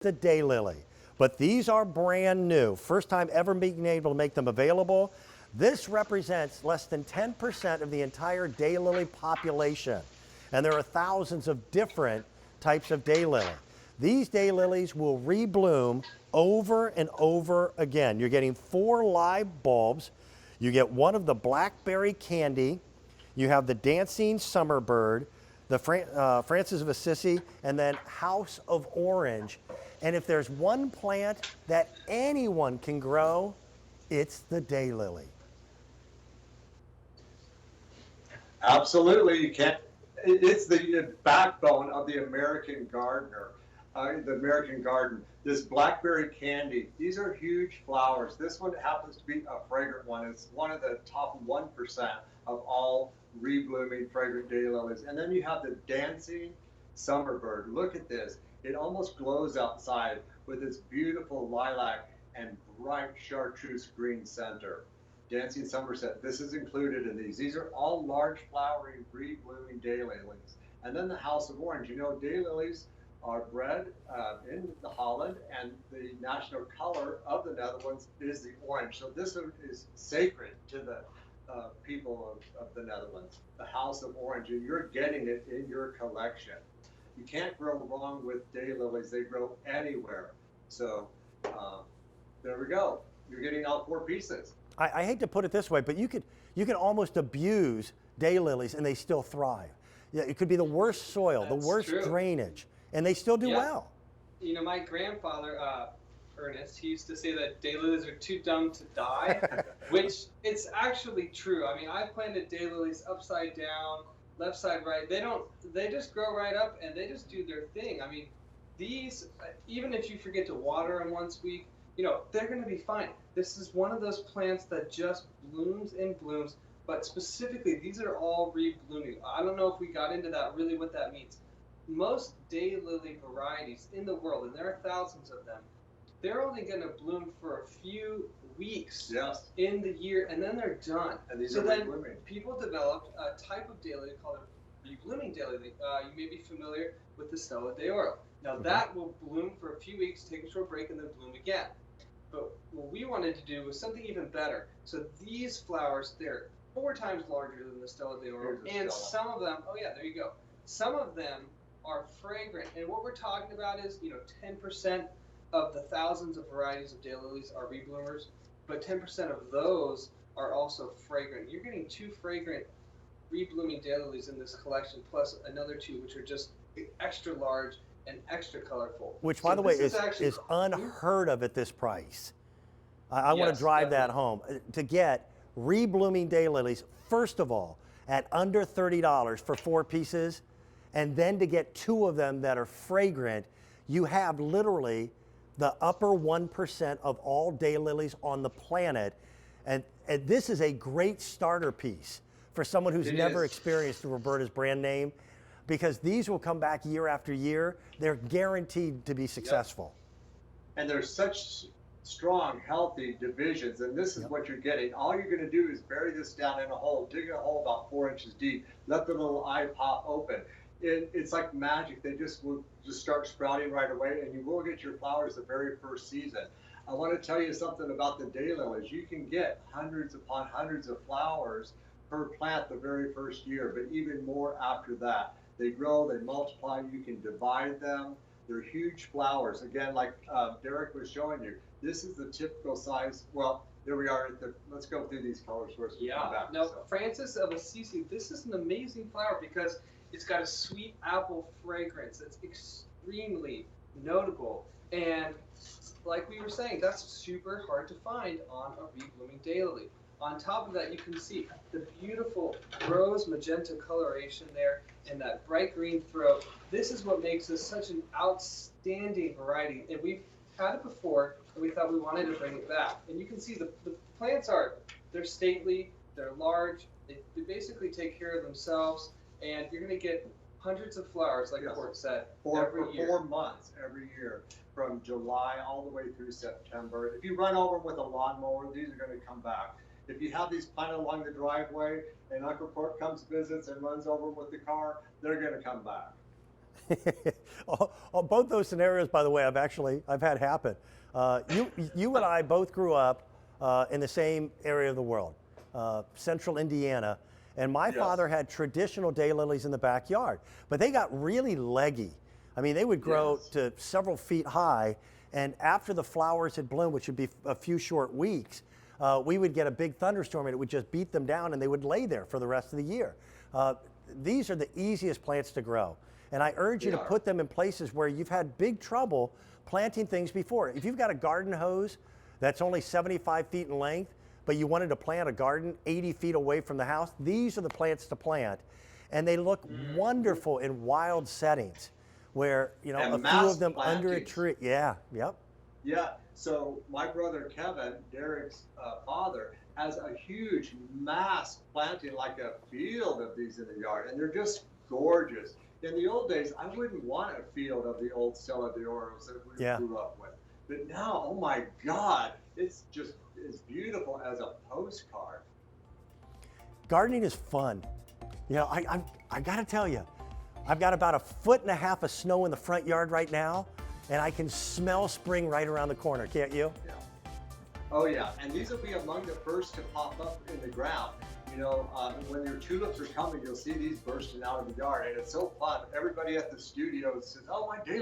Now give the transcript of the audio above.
the daylily. But these are brand new. First time ever being able to make them available. This represents less than 10% of the entire daylily population. And there are thousands of different types of daylily. These daylilies will rebloom over and over again. You're getting 4 live bulbs. You get one of the blackberry candy. You have the dancing Summerbird, the Francis of Assisi, and then House of Orange. And if there's one plant that anyone can grow, it's the daylily. Absolutely, you can't. It's the backbone of the American gardener, the American garden. This blackberry candy, these are huge flowers. This one happens to be a fragrant one. It's one of the top 1% of all reblooming fragrant daylilies. And then you have the dancing Summerbird. Look at this. It almost glows outside with this beautiful lilac and bright chartreuse green center. Dancing Somerset, this is included in these. These are all large flowering, reblooming daylilies. And then the House of Orange. You know, daylilies are bred in the Holland, and the national color of the Netherlands is the orange. So this is sacred to the people of the Netherlands, the House of Orange, and you're getting it in your collection. You can't grow wrong with daylilies. They grow anywhere. So there we go. You're getting all 4 pieces. I hate to put it this way, but you could almost abuse daylilies and they still thrive. Yeah, it could be the worst soil, the worst drainage, and they still do well. You know, my grandfather, Ernest, he used to say that daylilies are too dumb to die, which it's actually true. I mean, I planted daylilies upside down, left side, right. They just grow right up and they just do their thing. I mean, these, even if you forget to water them once a week, you know, they're going to be fine. This is one of those plants that just blooms and blooms, but specifically, these are all reblooming. I don't know if we got into that, really what that means. Most daylily varieties in the world, and there are thousands of them, they're only going to bloom for a few weeks in the year, and then they're done. And these so are then reblooming. People developed a type of daylily called a reblooming daylily. You may be familiar with the Stella d'Oro. Now that will bloom for a few weeks, take a short break, and then bloom again. But what we wanted to do was something even better. So these flowers, they're 4 times larger than the Stella d'Oro, and some of them, oh yeah, there you go. Some of them are fragrant, and what we're talking about is, you know, 10% of the thousands of varieties of daylilies are rebloomers, but 10% of those are also fragrant. You're getting 2 fragrant reblooming daylilies in this collection, plus another 2 which are just extra large and extra colorful. Which, by the way, is unheard of at this price. I want to drive that home. To get reblooming daylilies, first of all, at under $30 for 4 pieces, and then to get 2 of them that are fragrant, you have literally the upper 1% of all daylilies on the planet. And this is a great starter piece for someone who's never experienced the Roberta's brand name, because these will come back year after year. They're guaranteed to be successful. And there's such strong, healthy divisions, and this is what you're getting. All you're going to do is bury this down in a hole, dig a hole about 4 inches deep, let the little eye pop open. It's like magic. They will just start sprouting right away, and you will get your flowers the very first season. I want to tell you something about the daylilies. You can get hundreds upon hundreds of flowers per plant the very first year, but even more after that. They grow, they multiply, you can divide them. They're huge flowers. Again, like Derek was showing you, this is the typical size. Well, there we are. Let's go through these colors first. No, Francis of Assisi, this is an amazing flower because it's got a sweet apple fragrance that's extremely notable. And like we were saying, that's super hard to find on a reblooming daylily. On top of that, you can see the beautiful rose magenta coloration there and that bright green throat. This is what makes this such an outstanding variety. And we've had it before, and we thought we wanted to bring it back. And you can see the plants they're stately, they're large, they basically take care of themselves, and you're going to get hundreds of flowers, like Court said, every year. 4 months every year, from July all the way through September. If you run over with a lawnmower, these are going to come back. If you have these planted along the driveway and Uncle Court comes, visits, and runs over with the car, they're going to come back. Both those scenarios, by the way, I've had happen. You and I both grew up in the same area of the world, central Indiana, and my father had traditional daylilies in the backyard, but they got really leggy. I mean, they would grow to several feet high, and after the flowers had bloomed, which would be a few short weeks, we would get a big thunderstorm and it would just beat them down, and they would lay there for the rest of the year. These are the easiest plants to grow. And I urge you to put them in places where you've had big trouble planting things before. If you've got a garden hose that's only 75 feet in length, but you wanted to plant a garden 80 feet away from the house, these are the plants to plant. And they look wonderful in wild settings where, you know, And a few of them mass under a plantings. tree. Yeah, yep. Yeah, so my brother Kevin, Derek's father, has a huge mass planting, like a field of these in the yard, and they're just gorgeous. In the old days, I wouldn't want a field of the old Stella de Oros that we grew up with. But now, oh my God, it's just as beautiful as a postcard. Gardening is fun. You know, I got to tell you, I've got about 1.5 feet of snow in the front yard right now, and I can smell spring right around the corner, can't you? Yeah. Oh yeah, and these will be among the first to pop up in the ground. You know, when your tulips are coming, you'll see these bursting out of the yard, and it's so fun. Everybody at the studio says, "Oh, my daylilies